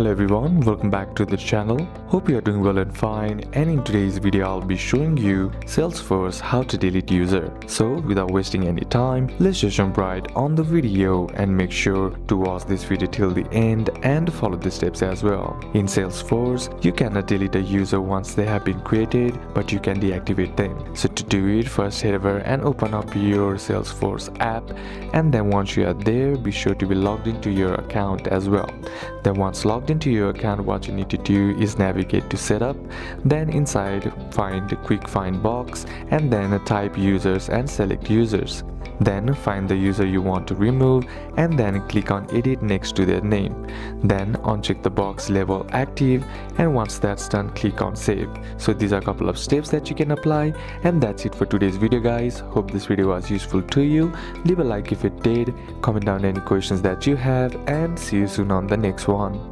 Hello everyone, welcome back to the channel. Hope you are doing well and fine, and in today's video I'll be showing you Salesforce how to delete user. So without wasting any time, let's just jump right on the video and make sure to watch this video till the end and follow the steps as well. In Salesforce, you cannot delete a user once they have been created, but you can deactivate them. So to do it, first head over and open up your Salesforce app, and then once you are there, be sure to be logged into your account as well. Then once logged into your account, what you need to do is navigate to setup, then inside find the quick find box and then type users and select users. Then find the user you want to remove and then click on edit next to their name. Then uncheck the box label active, and once that's done, click on save. So these are a couple of steps that you can apply, and that's it for today's video guys. Hope this video was useful to you. Leave a like if it did, comment down any questions that you have, and see you soon on the next one.